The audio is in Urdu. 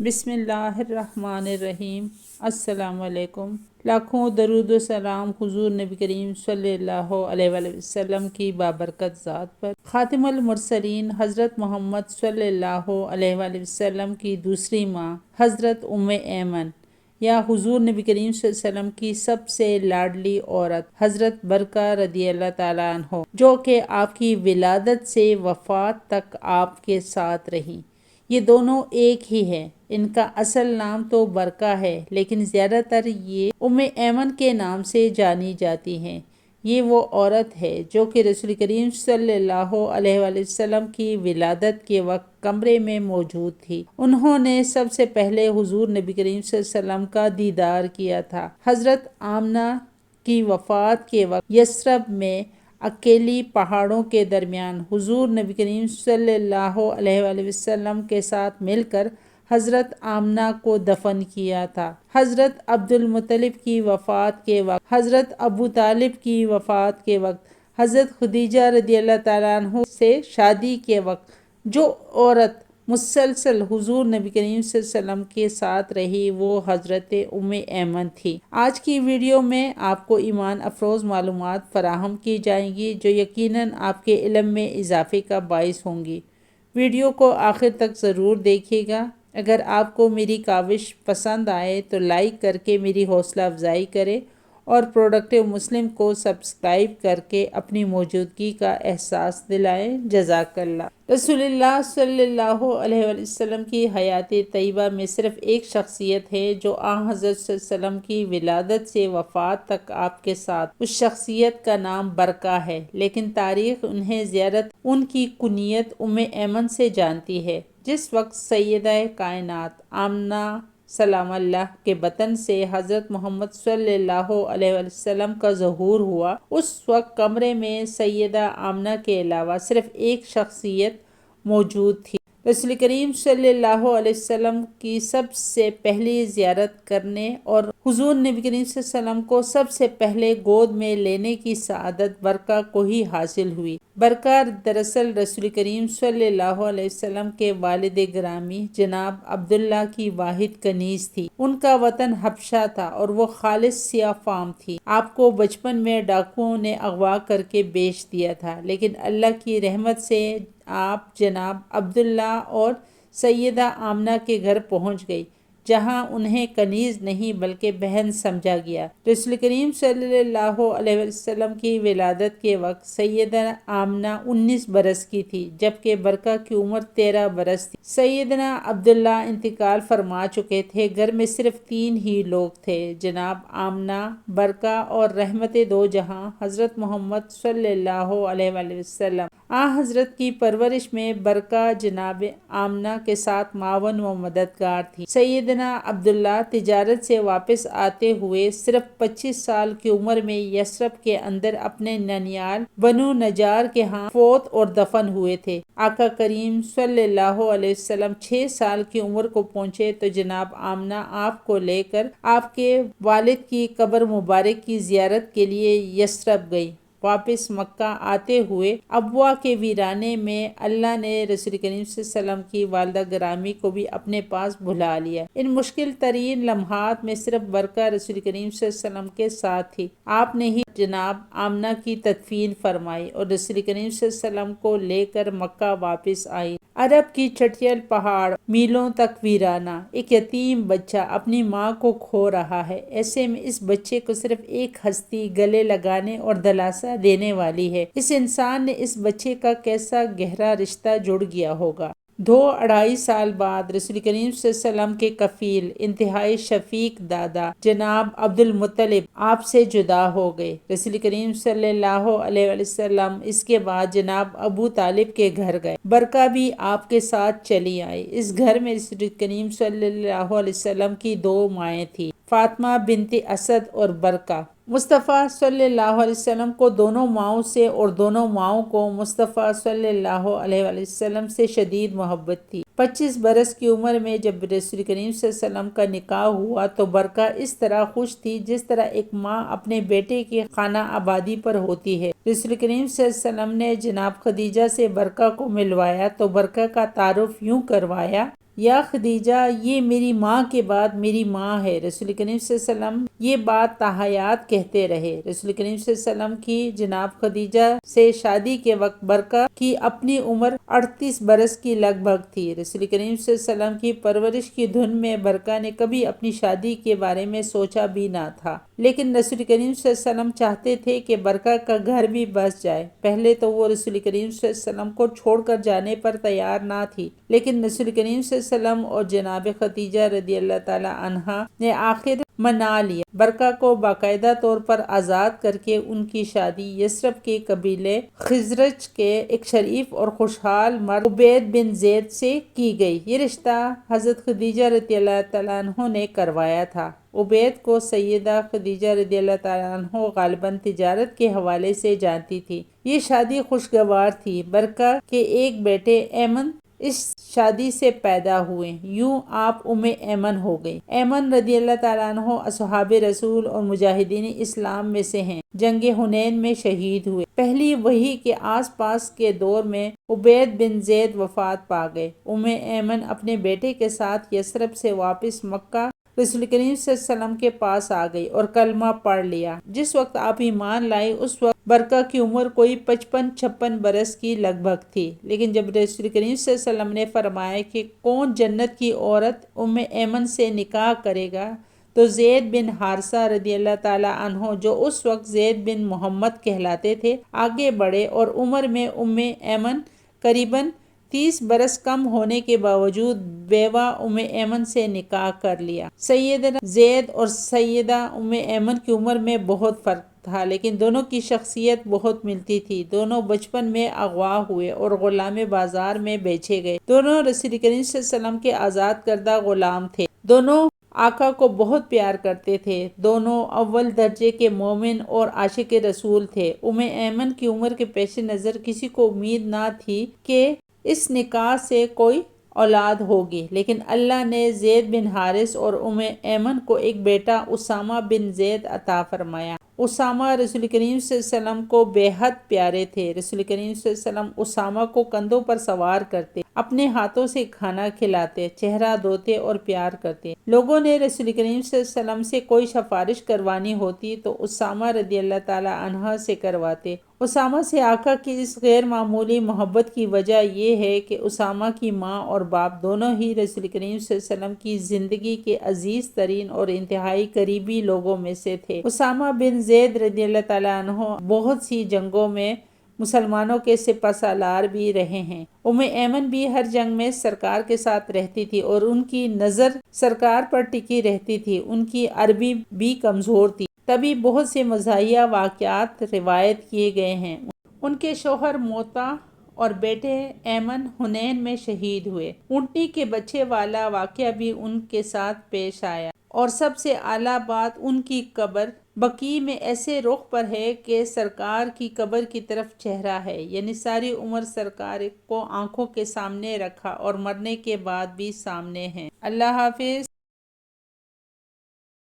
بسم اللہ الرحمن الرحیم۔ السلام علیکم۔ لاکھوں درود و سلام حضور نبی کریم صلی اللہ علیہ وآلہ وسلم کی بابرکت ذات پر۔ خاتم المرسلین حضرت محمد صلی اللہ علیہ وآلہ وسلم کی دوسری ماں حضرت ایمن یا حضور نبی کریم صلی اللہ علیہ وسلم کی سب سے لاڈلی عورت حضرت برکہ رضی اللہ تعالیٰ عنہ، جو کہ آپ کی ولادت سے وفات تک آپ کے ساتھ رہیں۔ یہ دونوں ایک ہی ہیں۔ ان کا اصل نام تو برکہ ہے، لیکن زیادہ تر یہ ایمن کے نام سے جانی جاتی ہیں۔ یہ وہ عورت ہے جو کہ رسول کریم صلی اللہ علیہ وآلہ وسلم کی ولادت کے وقت کمرے میں موجود تھی۔ انہوں نے سب سے پہلے حضور نبی کریم صلی اللہ علیہ وسلم کا دیدار کیا تھا۔ حضرت آمنہ کی وفات کے وقت یثرب میں اکیلی پہاڑوں کے درمیان حضور نبی کریم صلی اللہ علیہ وآلہ وسلم کے ساتھ مل کر حضرت آمنہ کو دفن کیا تھا۔ حضرت عبد المطلب کی وفات کے وقت، حضرت ابو طالب کی وفات کے وقت، حضرت خدیجہ رضی اللہ تعالیٰ عنہ سے شادی کے وقت جو عورت مسلسل حضور نبی کریم صلی اللہ علیہ وسلم کے ساتھ رہی وہ حضرت ایمن تھی۔ آج کی ویڈیو میں آپ کو ایمان افروز معلومات فراہم کی جائیں گی جو یقیناً آپ کے علم میں اضافے کا باعث ہوں گی۔ ویڈیو کو آخر تک ضرور دیکھیے گا۔ اگر آپ کو میری کاوش پسند آئے تو لائک کر کے میری حوصلہ افزائی کریں اور پروڈکٹیو مسلم کو سبسکرائب کر کے اپنی موجودگی کا احساس دلائیں۔ جزاک اللہ۔ رسول اللہ صلی اللہ علیہ وآلہ وسلم کی حیات طیبہ میں صرف ایک شخصیت ہے جو حضرت صلی اللہ علیہ وسلم کی ولادت سے وفات تک آپ کے ساتھ۔ اس شخصیت کا نام برکہ ہے، لیکن تاریخ انہیں زیادہ ان کی کنیت ایمن سے جانتی ہے۔ جس وقت سیدہ کائنات آمنہ سلام اللہ کے بطن سے حضرت محمد صلی اللہ علیہ وآلہ وسلم کا ظہور ہوا، اس وقت کمرے میں سیدہ آمنہ کے علاوہ صرف ایک شخصیت موجود تھی۔ رسول کریم صلی اللہ علیہ وسلم کی سب سے پہلی زیارت کرنے اور حضور نبی کریم صلی اللہ علیہ وسلم کو سب سے پہلے گود میں لینے کی سعادت برکہ کو ہی حاصل ہوئی۔ برکہ دراصل رسول کریم صلی اللہ علیہ وسلم کے والد گرامی جناب عبداللہ کی واحد کنیز تھی۔ ان کا وطن حبشہ تھا اور وہ خالص سیاہ فام تھی۔ آپ کو بچپن میں ڈاکوؤں نے اغوا کر کے بیچ دیا تھا، لیکن اللہ کی رحمت سے آپ جناب عبداللہ اور سیدہ آمنہ کے گھر پہنچ گئی، جہاں انہیں کنیز نہیں بلکہ بہن سمجھا گیا۔ رسول کریم صلی اللہ علیہ وسلم کی ولادت کے وقت سیدہ آمنہ 19 برس کی تھی، جبکہ برکہ کی عمر 13 برس تھی۔ سیدنا عبداللہ انتقال فرما چکے تھے۔ گھر میں صرف 3 ہی لوگ تھے، جناب آمنہ، برکہ اور رحمت دو جہاں حضرت محمد صلی اللہ علیہ وآلہ وسلم۔ حضرت کی پرورش میں برکہ جناب آمنہ کے ساتھ معاون و مددگار تھی۔ سیدنا عبداللہ تجارت سے واپس آتے ہوئے صرف 25 سال کی عمر میں یثرب کے اندر اپنے ننیال بنو نجار کے ہاں فوت اور دفن ہوئے تھے۔ آقا کریم صلی اللہ علیہ وسلم 6 سال کی عمر کو پہنچے تو جناب آمنہ آپ کو لے کر آپ کے والد کی قبر مبارک کی زیارت کے لیے یثرب گئی۔ واپس مکہ آتے ہوئے ابوا کے ویرانے میں اللہ نے رسول کریم صلی اللہ علیہ وسلم کی والدہ گرامی کو بھی اپنے پاس بلا لیا۔ ان مشکل ترین لمحات میں صرف برکہ رسول کریم صلی اللہ علیہ وسلم کے ساتھ تھی۔ آپ نے ہی جناب آمنہ کی تدفین فرمائی اور رسول کریم صلی اللہ علیہ وسلم کو لے کر مکہ واپس آئی۔ عرب کی چٹیل پہاڑ، میلوں تک ویرانہ، ایک یتیم بچہ اپنی ماں کو کھو رہا ہے۔ ایسے میں اس بچے کو صرف ایک ہستی گلے لگانے اور دلاسا دینے والی ہے۔ اس انسان نے اس بچے کا کیسا گہرا رشتہ جڑ گیا ہوگا۔ 2-2.5 سال بعد رسول کریم صلی اللہ علیہ وسلم کے کفیل، انتہائی شفیق دادا جناب عبد المطلب آپ سے جدا ہو گئے۔ رسول کریم صلی اللہ علیہ وآلہ وسلم اس کے بعد جناب ابو طالب کے گھر گئے۔ برکہ بھی آپ کے ساتھ چلی آئی۔ اس گھر میں رسول کریم صلی اللہ علیہ وسلم کی 2 مائیں تھیں، فاطمہ بنت اسد اور برکہ۔ مصطفیٰ صلی اللہ علیہ وسلم کو دونوں ماؤں سے اور دونوں ماؤں کو مصطفیٰ صلی اللہ علیہ وآلہ وسلم سے شدید محبت تھی۔ 25 برس کی عمر میں جب رسول کریم صلی اللہ علیہ وسلم کا نکاح ہوا تو برکہ اس طرح خوش تھی جس طرح ایک ماں اپنے بیٹے کی خانہ آبادی پر ہوتی ہے۔ رسول کریم صلی اللہ علیہ وسلم نے جناب خدیجہ سے برکہ کو ملوایا تو برکہ کا تعارف یوں کروایا، یا خدیجہ یہ میری ماں کے بعد میری ماں ہے۔ رسول کریم صلی اللہ علیہ وسلم یہ بات تاحیات کہتے رہے۔ رسول کریم صلی اللہ علیہ وسلم کی جناب خدیجہ سے شادی کے وقت برکہ کی اپنی عمر 38 برس کی لگ بھگ تھی۔ رسول کریم صلی اللہ علیہ وسلم کی پرورش کی دھن میں برکہ نے کبھی اپنی شادی کے بارے میں سوچا بھی نہ تھا، لیکن رسول کریم صلی اللہ علیہ وسلم چاہتے تھے کہ برکہ کا گھر بھی بس جائے۔ پہلے تو وہ رسول کریم صلی اللہ علیہ وسلم کو چھوڑ کر جانے پر تیار نہ تھی، لیکن رسول کریم صلی اللہ علیہ وسلم اور جناب خدیجہ رضی اللہ تعالی عنہا نے آخر منا لیا۔ برکہ کو باقاعدہ طور پر آزاد کر کے ان کی شادی یثرب کے قبیلے خزرج کے ایک شریف اور خوشحال مرد عبید بن زید سے کی گئی۔ یہ رشتہ حضرت خدیجہ رضی اللہ تعالیٰ عنہ نے کروایا تھا۔ عبید کو سیدہ خدیجہ رضی اللہ تعالیٰ عنہ غالباً تجارت کے حوالے سے جانتی تھی۔ یہ شادی خوشگوار تھی۔ برکہ کے ایک بیٹے ایمن اس شادی سے پیدا ہوئے، یوں آپ ام ایمن ہو گئی۔ ایمن رضی اللہ تعالیٰ عنہ اصحاب رسول اور مجاہدین اسلام میں سے ہیں، جنگ حنین میں شہید ہوئے۔ پہلی وحی کے آس پاس کے دور میں عبید بن زید وفات پا گئے۔ ام ایمن اپنے بیٹے کے ساتھ یثرب سے واپس مکہ رسول کریم صلی اللہ علیہ وسلم کے پاس آ گئی اور کلمہ پڑھ لیا۔ جس وقت آپ ایمان لائے اس وقت برکہ کی عمر کوئی 55-56 برس کی لگ بھگ تھی، لیکن جب رسول کریم صلی اللہ علیہ وسلم نے فرمایا کہ کون جنت کی عورت ام ایمن سے نکاح کرے گا، تو زید بن حارثہ رضی اللہ تعالیٰ عنہ جو اس وقت زید بن محمد کہلاتے تھے آگے بڑھے اور عمر میں ام ایمن قریباً 30 برس کم ہونے کے باوجود بیوہ ام ایمن سے نکاح کر لیا۔ سیدنا زید اور سیدہ ام ایمن کی عمر میں بہت فرق تھا، لیکن دونوں کی شخصیت بہت ملتی تھی۔ دونوں بچپن میں اغوا ہوئے اور غلام بازار میں بیچے گئے۔ دونوں رسول کریم صلی اللہ علیہ وسلم کے آزاد کردہ غلام تھے۔ دونوں آقا کو بہت پیار کرتے تھے۔ دونوں اول درجے کے مومن اور عاشق رسول تھے۔ ام ایمن کی عمر کے پیش نظر کسی کو امید نہ تھی کہ اس نکاح سے کوئی اولاد ہوگی، لیکن اللہ نے زید بن حارث اور ام ایمن کو ایک بیٹا اسامہ بن زید عطا فرمایا۔ اسامہ رسول کریم صلی اللہ علیہ وسلم کو بے حد پیارے تھے۔ رسول کریم صلی اللہ علیہ وسلم اسامہ کو کندھوں پر سوار کرتے، اپنے ہاتھوں سے کھانا کھلاتے، چہرہ دھوتے اور پیار کرتے۔ لوگوں نے رسول کریم صلی اللہ علیہ وسلم سے کوئی سفارش کروانی ہوتی تو اسامہ رضی اللہ تعالی عنہ سے کرواتے۔ اسامہ سے آقا کی اس غیر معمولی محبت کی وجہ یہ ہے کہ اسامہ کی ماں اور باپ دونوں ہی رسول کریم صلی اللہ علیہ وسلم کی زندگی کے عزیز ترین اور انتہائی قریبی لوگوں میں سے تھے۔ اسامہ بن زید رضی اللہ تعالیٰ عنہ بہت سی جنگوں میں مسلمانوں کے سپہ سالار بھی رہے ہیں۔ ام ایمن بھی ہر جنگ میں سرکار کے ساتھ رہتی تھی اور ان کی نظر سرکار پر ٹکی رہتی تھی۔ ان کی عربی بھی کمزور تھی، تبھی بہت سے مزاحیہ واقعات روایت کیے گئے ہیں۔ ان کے شوہر موتا اور بیٹے ایمن حنین میں شہید ہوئے۔ اونٹنی کے بچے والا واقعہ بھی ان کے ساتھ پیش آیا، اور سب سے اعلیٰ بات ان کی قبر بقیع میں ایسے رخ پر ہے کہ سرکار کی قبر کی طرف چہرہ ہے، یعنی ساری عمر سرکار کو آنکھوں کے سامنے رکھا اور مرنے کے بعد بھی سامنے ہیں۔ اللہ حافظ۔